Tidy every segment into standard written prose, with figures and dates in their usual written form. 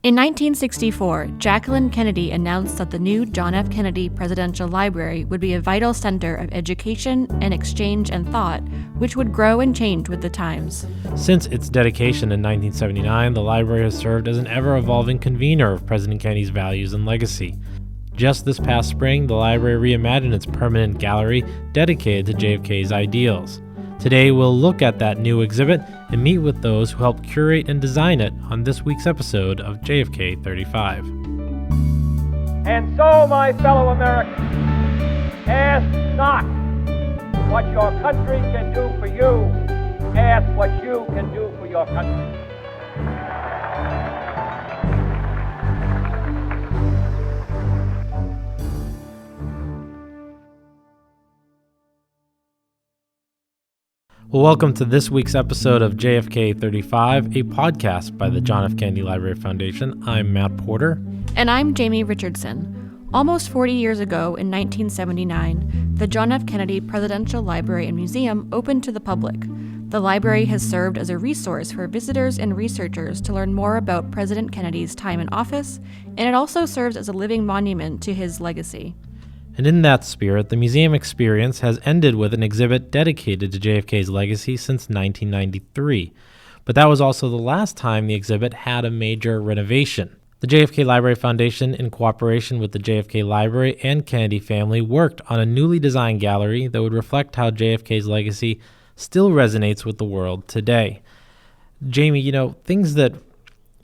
In 1964, Jacqueline Kennedy announced that the new John F. Kennedy Presidential Library would be a vital center of education and exchange and thought, which would grow and change with the times. Since its dedication in 1979, the library has served as an ever-evolving convener of President Kennedy's values and legacy. Just this past spring, the library reimagined its permanent gallery dedicated to JFK's ideals. Today, we'll look at that new exhibit and meet with those who helped curate and design it on this week's episode of JFK 35. And so, my fellow Americans, ask not what your country can do for you, ask what you can do for your country. Well, welcome to this week's episode of JFK 35, a podcast by the John F. Kennedy Library Foundation. I'm Matt Porter. And I'm Jamie Richardson. Almost 40 years ago, in 1979, the John F. Kennedy Presidential Library and Museum opened to the public. The library has served as a resource for visitors and researchers to learn more about President Kennedy's time in office, and it also serves as a living monument to his legacy. And in that spirit, the museum experience has ended with an exhibit dedicated to JFK's legacy since 1993. But that was also the last time the exhibit had a major renovation. The JFK Library Foundation, in cooperation with the JFK Library and Kennedy family, worked on a newly designed gallery that would reflect how JFK's legacy still resonates with the world today. Jamie, things that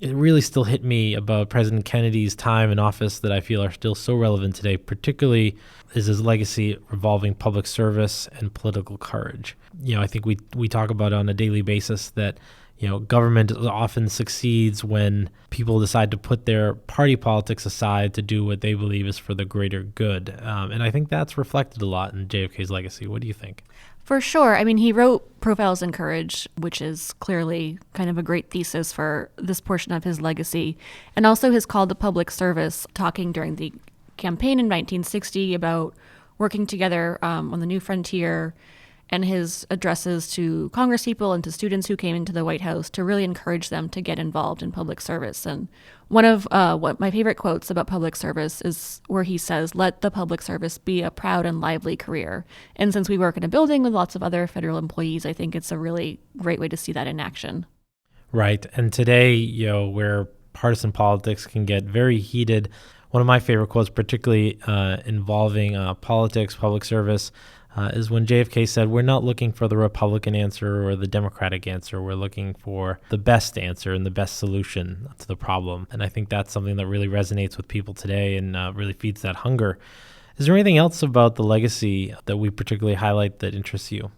it really still hit me about President Kennedy's time in office that I feel are still so relevant today, particularly is his legacy revolving public service and political courage. I think we talk about on a daily basis that, government often succeeds when people decide to put their party politics aside to do what they believe is for the greater good. And I think that's reflected a lot in JFK's legacy. What do you think? For sure. He wrote Profiles in Courage, which is clearly kind of a great thesis for this portion of his legacy, and also his call to public service, talking during the campaign in 1960 about working together on the new frontier, and his addresses to congresspeople and to students who came into the White House to really encourage them to get involved in public service. And one of what my favorite quotes about public service is where he says, "Let the public service be a proud and lively career." And since we work in a building with lots of other federal employees, I think it's a really great way to see that in action. Right. And today, where partisan politics can get very heated, one of my favorite quotes, particularly involving politics, public service, is when JFK said, "We're not looking for the Republican answer or the Democratic answer. We're looking for the best answer and the best solution to the problem." And I think that's something that really resonates with people today and really feeds that hunger. Is there anything else about the legacy that we particularly highlight that interests you?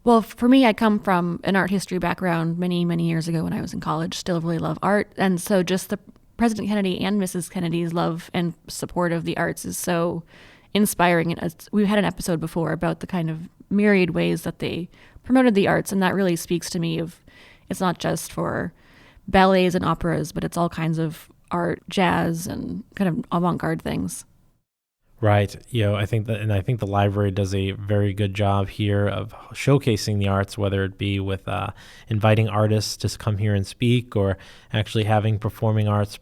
Well, for me, I come from an art history background many, many years ago when I was in college. Still really love art. And so just the President Kennedy and Mrs. Kennedy's love and support of the arts is so inspiring. And we've had an episode before about the kind of myriad ways that they promoted the arts, and that really speaks to me of it's not just for ballets and operas, but it's all kinds of art, jazz, and kind of avant-garde things. Right. I think the library does a very good job here of showcasing the arts, whether it be with inviting artists to come here and speak, or actually having performing arts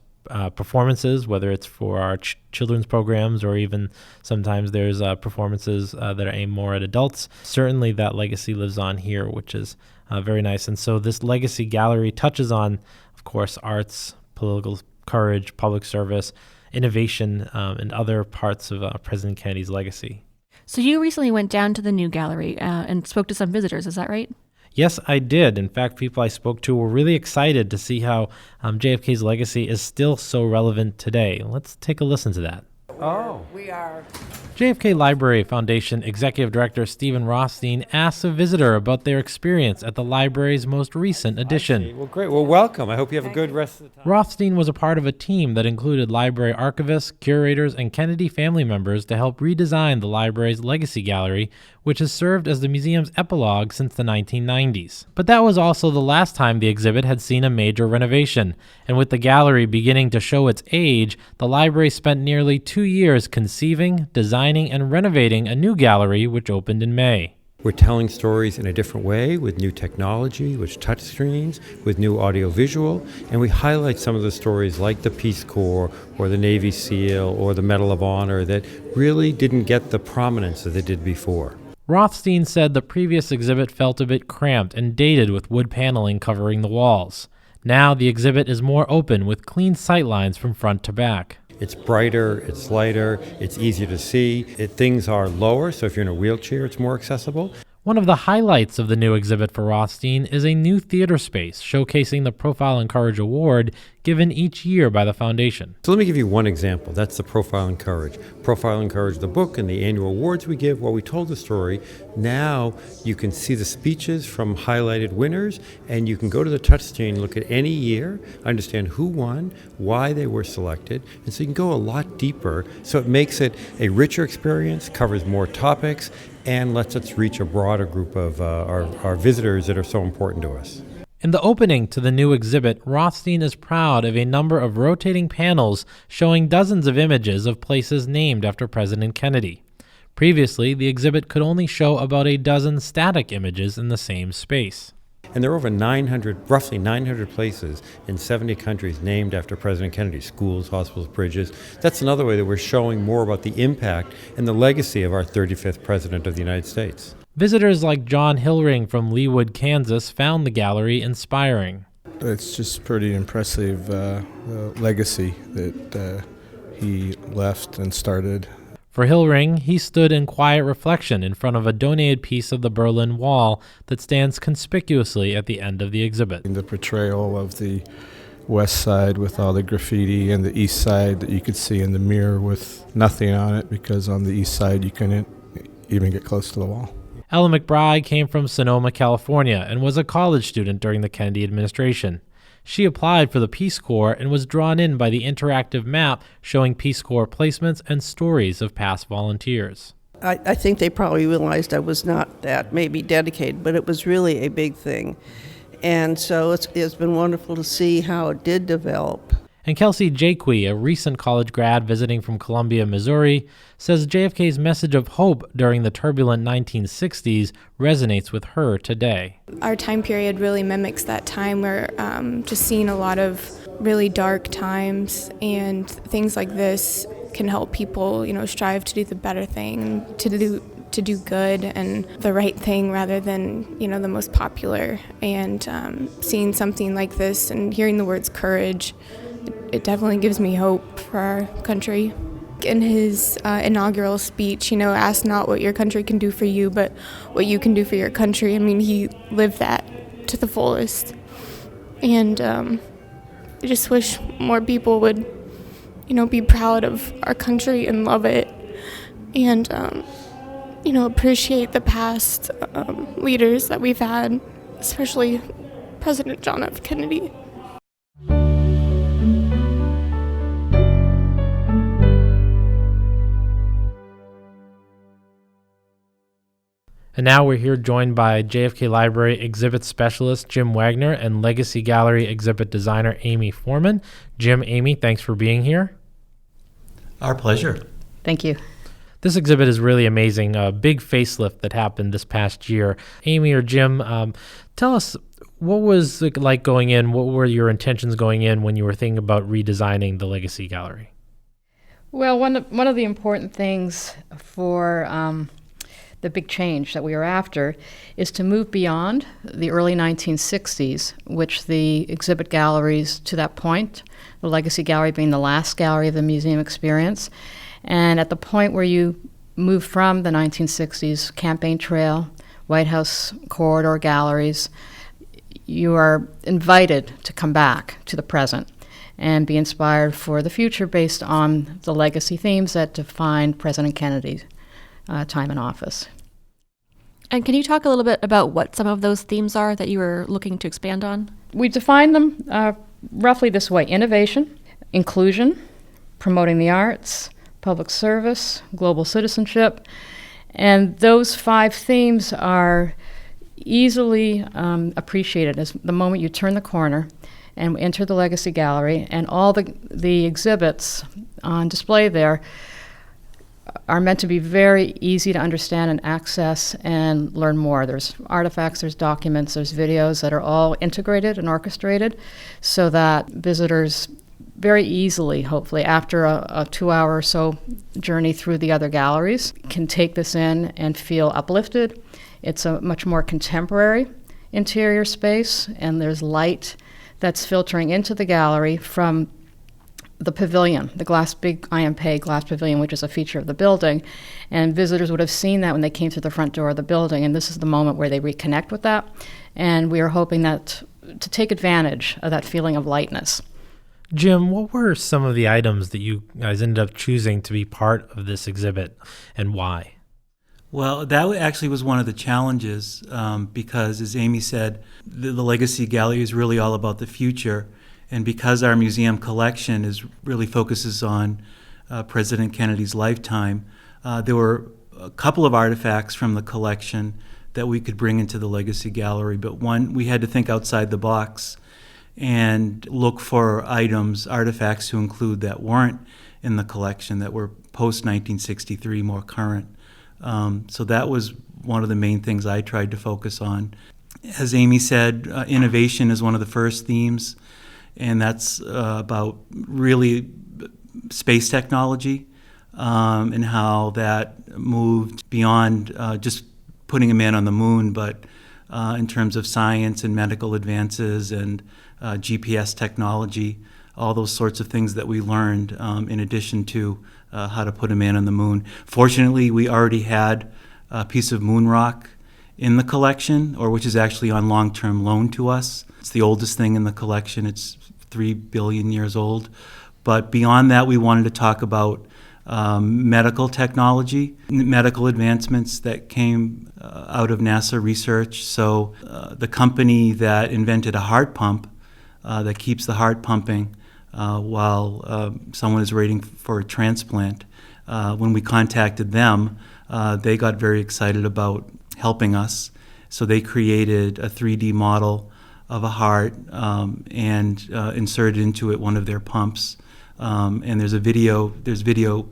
performances, whether it's for our children's programs, or even sometimes there's performances that are aimed more at adults. Certainly that legacy lives on here, which is very nice. And so this legacy gallery touches on, of course, arts, political courage, public service, innovation, and other parts of President Kennedy's legacy. So you recently went down to the new gallery and spoke to some visitors, is that right? Yes, I did. In fact, people I spoke to were really excited to see how JFK's legacy is still so relevant today. Let's take a listen to that. We are. JFK Library Foundation Executive Director Stephen Rothstein asked a visitor about their experience at the library's most recent edition. Well, great. Well, welcome. I hope you have a good rest of the time. Rothstein was a part of a team that included library archivists, curators, and Kennedy family members to help redesign the library's Legacy Gallery, which has served as the museum's epilogue since the 1990s. But that was also the last time the exhibit had seen a major renovation, and with the gallery beginning to show its age, the library spent nearly 2 years conceiving, designing, and renovating a new gallery which opened in May. We're telling stories in a different way with new technology, with touchscreens, with new audiovisual, and we highlight some of the stories like the Peace Corps or the Navy SEAL or the Medal of Honor that really didn't get the prominence that they did before. Rothstein said the previous exhibit felt a bit cramped and dated with wood paneling covering the walls. Now the exhibit is more open with clean sightlines from front to back. It's brighter, it's lighter, it's easier to see. Things are lower, so if you're in a wheelchair, it's more accessible. One of the highlights of the new exhibit for Rothstein is a new theater space showcasing the Profile and Courage Award given each year by the foundation. So let me give you one example. That's the Profile and Courage. Profile and Courage, the book, and the annual awards we give. Well, we told the story. Now you can see the speeches from highlighted winners, and you can go to the touchscreen, look at any year, understand who won, why they were selected, and so you can go a lot deeper. So it makes it a richer experience, covers more topics, and lets us reach a broader group of our visitors that are so important to us. In the opening to the new exhibit, Rothstein is proud of a number of rotating panels showing dozens of images of places named after President Kennedy. Previously, the exhibit could only show about a dozen static images in the same space. And there are over roughly 900 places in 70 countries named after President Kennedy, schools, hospitals, bridges. That's another way that we're showing more about the impact and the legacy of our 35th President of the United States. Visitors like John Hillring from Leawood, Kansas, found the gallery inspiring. It's just pretty impressive legacy that he left and started. For Hillring, he stood in quiet reflection in front of a donated piece of the Berlin Wall that stands conspicuously at the end of the exhibit. The portrayal of the west side with all the graffiti and the east side that you could see in the mirror with nothing on it, because on the east side you couldn't even get close to the wall. Ella McBride came from Sonoma, California, and was a college student during the Kennedy administration. She applied for the Peace Corps and was drawn in by the interactive map showing Peace Corps placements and stories of past volunteers. I think they probably realized I was not that maybe dedicated, but it was really a big thing. And so it's been wonderful to see how it did develop. And Kelsey Jaques, a recent college grad visiting from Columbia, Missouri, says JFK's message of hope during the turbulent 1960s resonates with her today. Our time period really mimics that time. We're just seeing a lot of really dark times, and things like this can help people, strive to do the better thing, to do good and the right thing rather than, the most popular. And seeing something like this and hearing the words courage, it definitely gives me hope for our country. In his inaugural speech, ask not what your country can do for you, but what you can do for your country. I mean, he lived that to the fullest. And I just wish more people would, be proud of our country and love it. And, appreciate the past leaders that we've had, especially President John F. Kennedy. And now we're here joined by JFK Library exhibit specialist Jim Wagner and Legacy Gallery exhibit designer Amy Foreman. Jim, Amy, thanks for being here. Our pleasure. Thank you. This exhibit is really amazing, a big facelift that happened this past year. Amy or Jim, tell us, what was it like going in? What were your intentions going in when you were thinking about redesigning the Legacy Gallery? Well, one of the important things for the big change that we are after is to move beyond the early 1960s, which the exhibit galleries to that point, the Legacy Gallery being the last gallery of the museum experience, and at the point where you move from the 1960s Campaign Trail, White House corridor galleries, you are invited to come back to the present and be inspired for the future based on the legacy themes that define President Kennedy's time in office. And can you talk a little bit about what some of those themes are that you were looking to expand on? We define them roughly this way: innovation, inclusion, promoting the arts, public service, global citizenship. And those 5 themes are easily appreciated as the moment you turn the corner and enter the Legacy Gallery, and all the exhibits on display there are meant to be very easy to understand and access and learn more. There's artifacts, there's documents, there's videos that are all integrated and orchestrated so that visitors very easily, hopefully, after a 2-hour or so journey through the other galleries, can take this in and feel uplifted. It's a much more contemporary interior space, and there's light that's filtering into the gallery from the pavilion, the big IMP glass pavilion, which is a feature of the building. And visitors would have seen that when they came through the front door of the building, and this is the moment where they reconnect with that. And we are hoping that to take advantage of that feeling of lightness. Jim, what were some of the items that you guys ended up choosing to be part of this exhibit, and why? Well, that actually was one of the challenges because, as Amy said, the Legacy Gallery is really all about the future. And because our museum collection really focuses on President Kennedy's lifetime, there were a couple of artifacts from the collection that we could bring into the Legacy Gallery. But one, we had to think outside the box and look for artifacts to include that weren't in the collection, that were post-1963, more current. So that was one of the main things I tried to focus on. As Amy said, innovation is one of the first themes, and that's about really space technology and how that moved beyond just putting a man on the moon, but in terms of science and medical advances and GPS technology, all those sorts of things that we learned in addition to how to put a man on the moon. Fortunately, we already had a piece of moon rock in the collection, which is actually on long-term loan to us. It's the oldest thing in the collection. It's 3 billion years old. But beyond that, we wanted to talk about medical technology, medical advancements that came out of NASA research. So the company that invented a heart pump that keeps the heart pumping while someone is waiting for a transplant, when we contacted them, they got very excited about helping us. So they created a 3D model of a heart and inserted into it one of their pumps. And there's video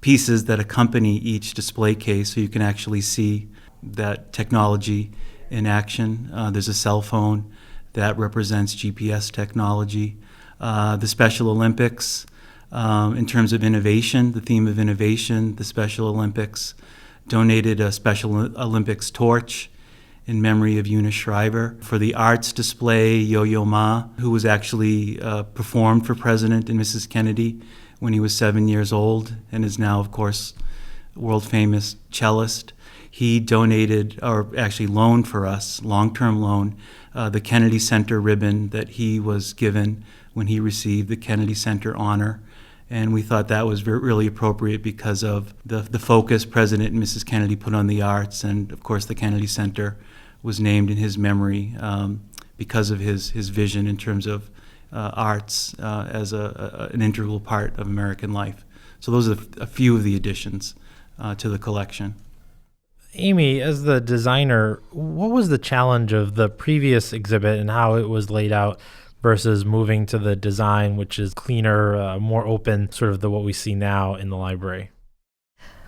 pieces that accompany each display case, so you can actually see that technology in action. There's a cell phone that represents GPS technology. The Special Olympics, in terms of innovation, the theme of innovation, the Special Olympics donated a Special Olympics torch in memory of Eunice Shriver. For the arts display, Yo-Yo Ma, who was actually performed for President and Mrs. Kennedy when he was 7 years old and is now, of course, world-famous cellist. He donated, or actually loaned for us, long-term loan, the Kennedy Center ribbon that he was given when he received the Kennedy Center honor. And we thought that was really appropriate because of the focus President and Mrs. Kennedy put on the arts. And of course, the Kennedy Center was named in his memory because of his vision in terms of arts as an integral part of American life. So those are a few of the additions to the collection. Amy, as the designer, what was the challenge of the previous exhibit and how it was laid out versus moving to the design, which is cleaner, more open, sort of what we see now in the library?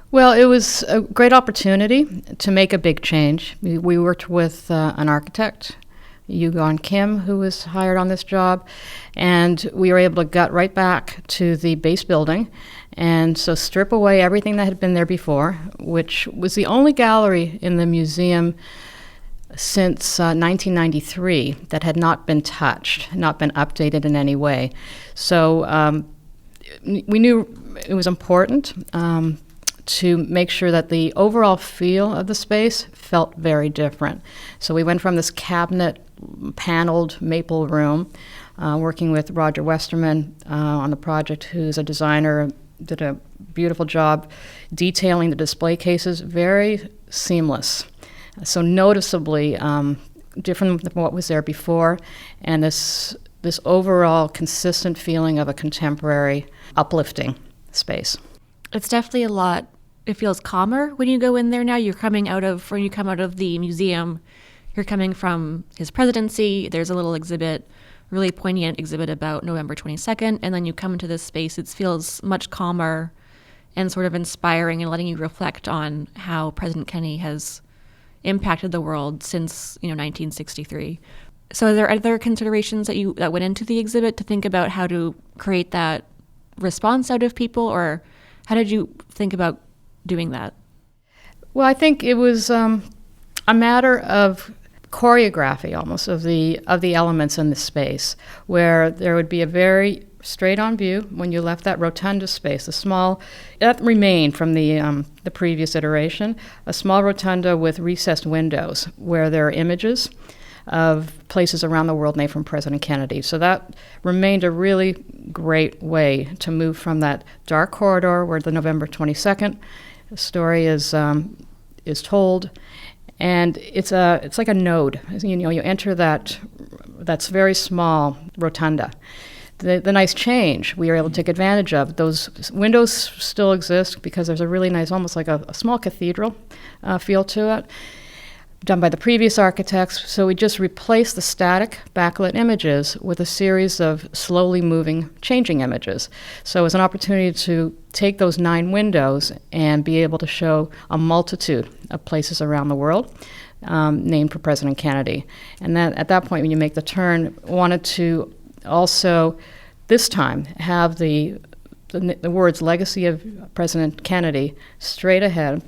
Well, it was a great opportunity to make a big change. We worked with an architect, Yugon Kim, who was hired on this job, and we were able to gut right back to the base building and so strip away everything that had been there before, which was the only gallery in the museum since 1993 that had not been touched, not been updated in any way. So we knew it was important to make sure that the overall feel of the space felt very different. So we went from this cabinet paneled maple room, working with Roger Westerman on the project, who's a designer, did a beautiful job detailing the display cases, very seamless. So noticeably different than what was there before, and this overall consistent feeling of a contemporary, uplifting space. It's definitely a lot. It feels calmer when you go in there now. When you come out of the museum, you're coming from his presidency. There's a little exhibit, really poignant exhibit about November 22nd, and then you come into this space. It feels much calmer and sort of inspiring and letting you reflect on how President Kennedy has impacted the world since 1963. So are there other considerations that went into the exhibit to think about how to create that response out of people, or how did you think about doing that? Well, I think it was a matter of choreography almost of the elements in the space, where there would be a very straight-on view when you left that rotunda space, a small, that remained from the previous iteration, a small rotunda with recessed windows where there are images of places around the world named from President Kennedy. So that remained a really great way to move from that dark corridor where the November 22nd story is told, and it's like a node. You enter that's very small rotunda. The nice change we were able to take advantage of. Those windows still exist because there's a really nice, almost like a small cathedral feel to it, done by the previous architects. So we just replaced the static backlit images with a series of slowly moving, changing images. So it was an opportunity to take those 9 windows and be able to show a multitude of places around the world named for President Kennedy. And that, at that point, when you make the turn, wanted to also, this time, have the words Legacy of President Kennedy straight ahead,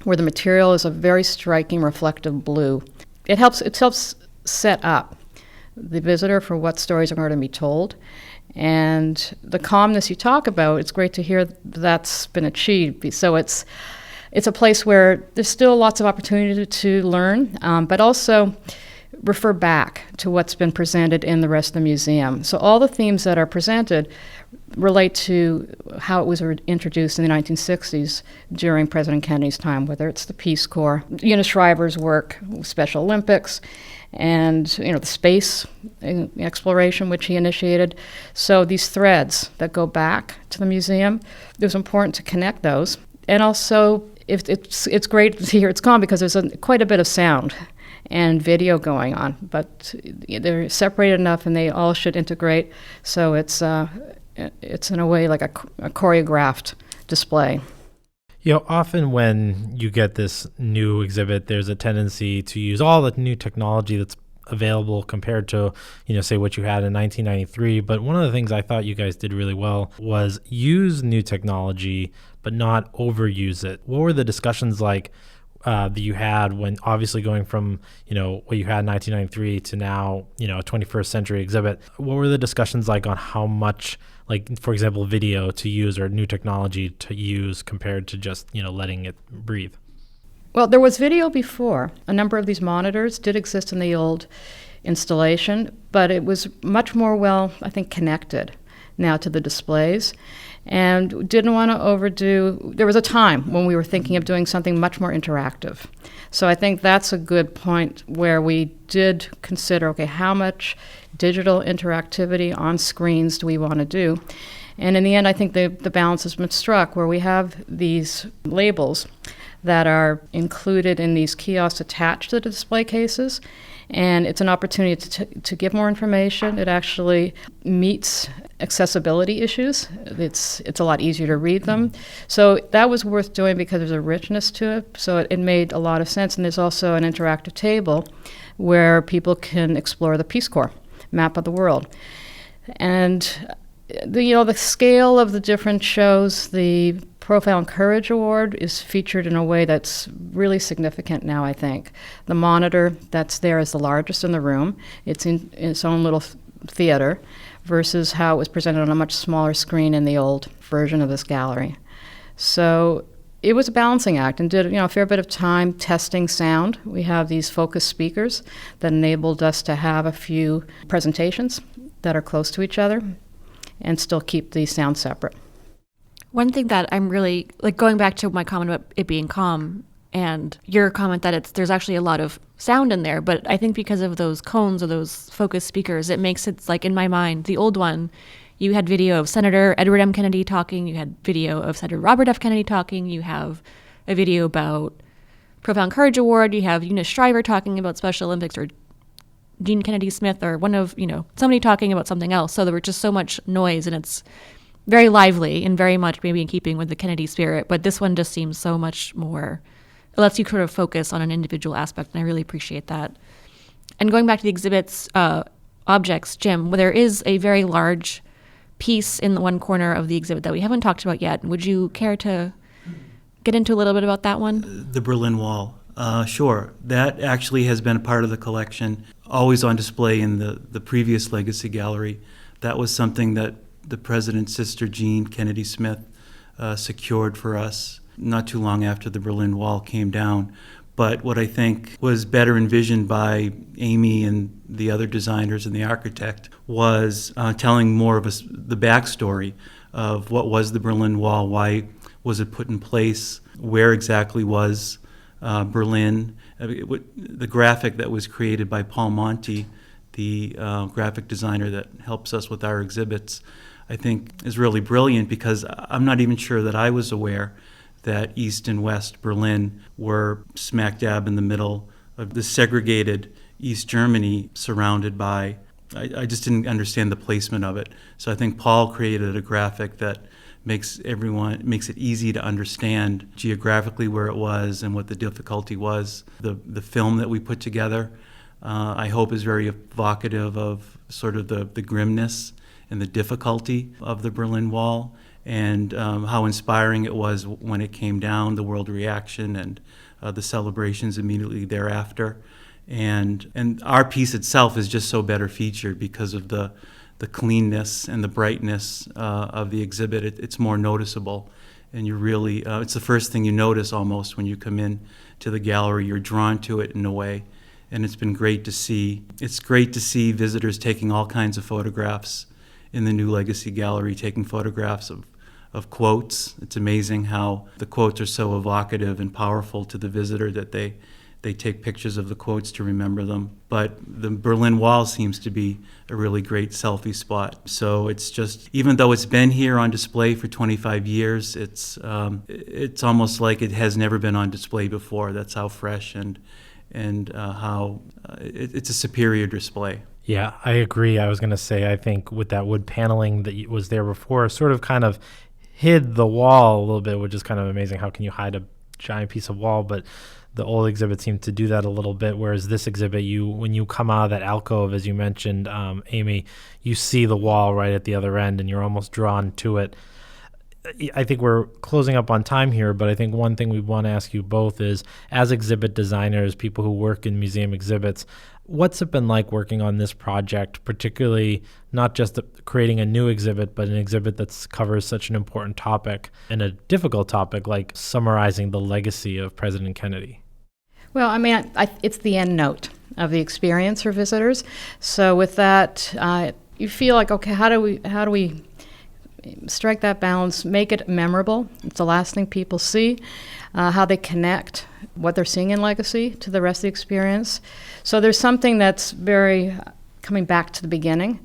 where the material is a very striking reflective blue. It helps set up the visitor for what stories are going to be told. And the calmness you talk about, it's great to hear that's been achieved. So it's a place where there's still lots of opportunity to learn, but also refer back to what's been presented in the rest of the museum. So all the themes that are presented relate to how it was introduced in the 1960s during President Kennedy's time, whether it's the Peace Corps, Eunice Shriver's work, Special Olympics, and the space exploration which he initiated. So these threads that go back to the museum, it was important to connect those. And also, it's great to hear it's gone because there's quite a bit of sound and video going on, but they're separated enough and they all should integrate. So it's in a way like a choreographed display. Often when you get this new exhibit, there's a tendency to use all the new technology that's available compared to, say what you had in 1993. But one of the things I thought you guys did really well was use new technology, but not overuse it. What were the discussions like that you had when obviously going from, what you had in 1993 to now, a 21st century exhibit? What were the discussions like on how much, like, for example, video to use or new technology to use compared to just, letting it breathe? Well, there was video before. A number of these monitors did exist in the old installation, but it was much more connected now to the displays, and didn't want to overdo. There was a time when we were thinking of doing something much more interactive. So I think that's a good point where we did consider, how much digital interactivity on screens do we want to do? And in the end, I think the balance has been struck where we have these labels that are included in these kiosks attached to the display cases. And it's an opportunity to give more information. It actually meets accessibility issues. It's a lot easier to read them. So that was worth doing because there's a richness to it. So it made a lot of sense. And there's also an interactive table where people can explore the Peace Corps map of the world. And the scale of the different shows, the Profile and Courage Award is featured in a way that's really significant now, I think. The monitor that's there is the largest in the room. It's in its own little theater versus how it was presented on a much smaller screen in the old version of this gallery. So it was a balancing act and did a fair bit of time testing sound. We have these focus speakers that enabled us to have a few presentations that are close to each other and still keep the sound separate. One thing that I'm really, going back to my comment about it being calm and your comment that there's actually a lot of sound in there, but I think because of those cones or those focus speakers, it makes it, in my mind, the old one, you had video of Senator Edward M. Kennedy talking, you had video of Senator Robert F. Kennedy talking, you have a video about Profile and Courage Award, you have Eunice Shriver talking about Special Olympics, or Dean Kennedy Smith, or somebody talking about something else. So there was just so much noise, and it's very lively and very much maybe in keeping with the Kennedy spirit, but this one just seems so much more, it lets you sort of focus on an individual aspect, and I really appreciate that. And going back to the exhibit's objects, Jim, there is a very large piece in the one corner of the exhibit that we haven't talked about yet. Would you care to get into a little bit about that one? The Berlin Wall. Sure. That actually has been a part of the collection, always on display in the previous Legacy Gallery. That was something that the President's sister, Jean Kennedy Smith, secured for us not too long after the Berlin Wall came down. But what I think was better envisioned by Amy and the other designers and the architect was telling more of the backstory of what was the Berlin Wall, why was it put in place, where exactly was Berlin. The graphic that was created by Paul Monti, the graphic designer that helps us with our exhibits, I think is really brilliant, because I'm not even sure that I was aware that East and West Berlin were smack dab in the middle of the segregated East Germany, surrounded by, I just didn't understand the placement of it. So I think Paul created a graphic that makes it easy to understand geographically where it was and what the difficulty was. The film that we put together, I hope, is very evocative of sort of the grimness and the difficulty of the Berlin Wall, and how inspiring it was when it came down, the world reaction and the celebrations immediately thereafter. And our piece itself is just so better featured because of the cleanness and the brightness of the exhibit. It's more noticeable, and you're really, it's the first thing you notice almost when you come in to the gallery. You're drawn to it in a way, and it's been great to see. It's great to see visitors taking all kinds of photographs in the new Legacy Gallery, taking photographs of quotes. It's amazing how the quotes are so evocative and powerful to the visitor that they take pictures of the quotes to remember them. But the Berlin Wall seems to be a really great selfie spot. So it's just, even though it's been here on display for 25 years, it's almost like it has never been on display before. That's how fresh and how it's a superior display. Yeah, I agree. I was going to say, I think with that wood paneling that was there before, sort of kind of hid the wall a little bit, which is kind of amazing. How can you hide a giant piece of wall? But the old exhibit seemed to do that a little bit, whereas this exhibit, when you come out of that alcove, as you mentioned, Amy, you see the wall right at the other end, and you're almost drawn to it. I think we're closing up on time here, but I think one thing we want to ask you both is, as exhibit designers, people who work in museum exhibits, what's it been like working on this project, particularly not just creating a new exhibit, but an exhibit that covers such an important topic and a difficult topic like summarizing the legacy of President Kennedy? Well, I mean, it's the end note of the experience for visitors. So with that, you feel like, okay, how do we strike that balance, make it memorable? It's the last thing people see. How they connect what they're seeing in Legacy to the rest of the experience. So there's something that's very coming back to the beginning,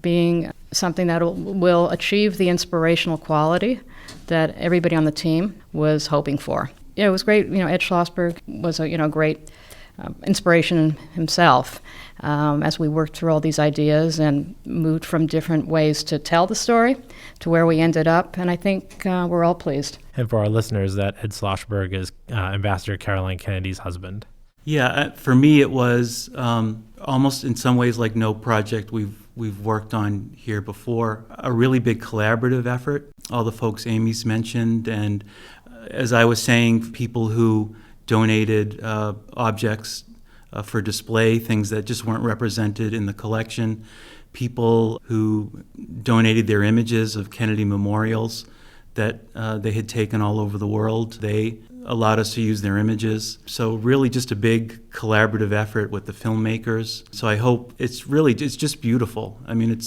being something that will achieve the inspirational quality that everybody on the team was hoping for. It was great. Ed Schlossberg was a great inspiration himself as we worked through all these ideas and moved from different ways to tell the story to where we ended up. And I think we're all pleased. And for our listeners, that Ed Schlossberg is Ambassador Caroline Kennedy's husband. Yeah, for me it was almost in some ways like no project we've worked on here before. A really big collaborative effort. All the folks Amy's mentioned, and as I was saying, people who donated objects for display, things that just weren't represented in the collection, people who donated their images of Kennedy memorials that they had taken all over the world. They allowed us to use their images. So really just a big collaborative effort with the filmmakers. So I hope it's just beautiful. I mean,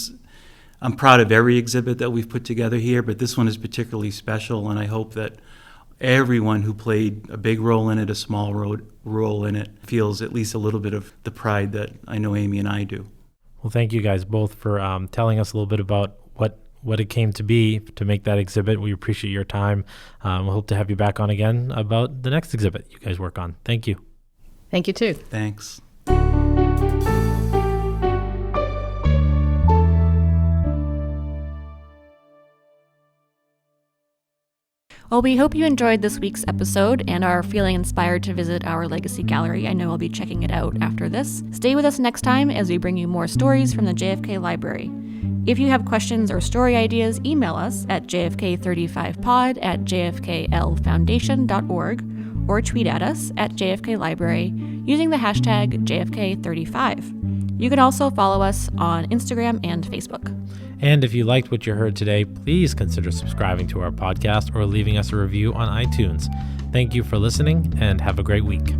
I'm proud of every exhibit that we've put together here, but this one is particularly special, and I hope that everyone who played a big role in it, a small role in it, feels at least a little bit of the pride that I know Amy and I do. Well, thank you guys both for telling us a little bit about what it came to be to make that exhibit. We appreciate your time. We hope to have you back on again about the next exhibit you guys work on. Thank you. Thank you, too. Thanks. Well, we hope you enjoyed this week's episode and are feeling inspired to visit our Legacy Gallery. I know I'll be checking it out after this. Stay with us next time as we bring you more stories from the JFK Library. If you have questions or story ideas, email us at jfk35pod@jfklfoundation.org or tweet at us at JFK Library using the hashtag JFK35. You can also follow us on Instagram and Facebook. And if you liked what you heard today, please consider subscribing to our podcast or leaving us a review on iTunes. Thank you for listening and have a great week.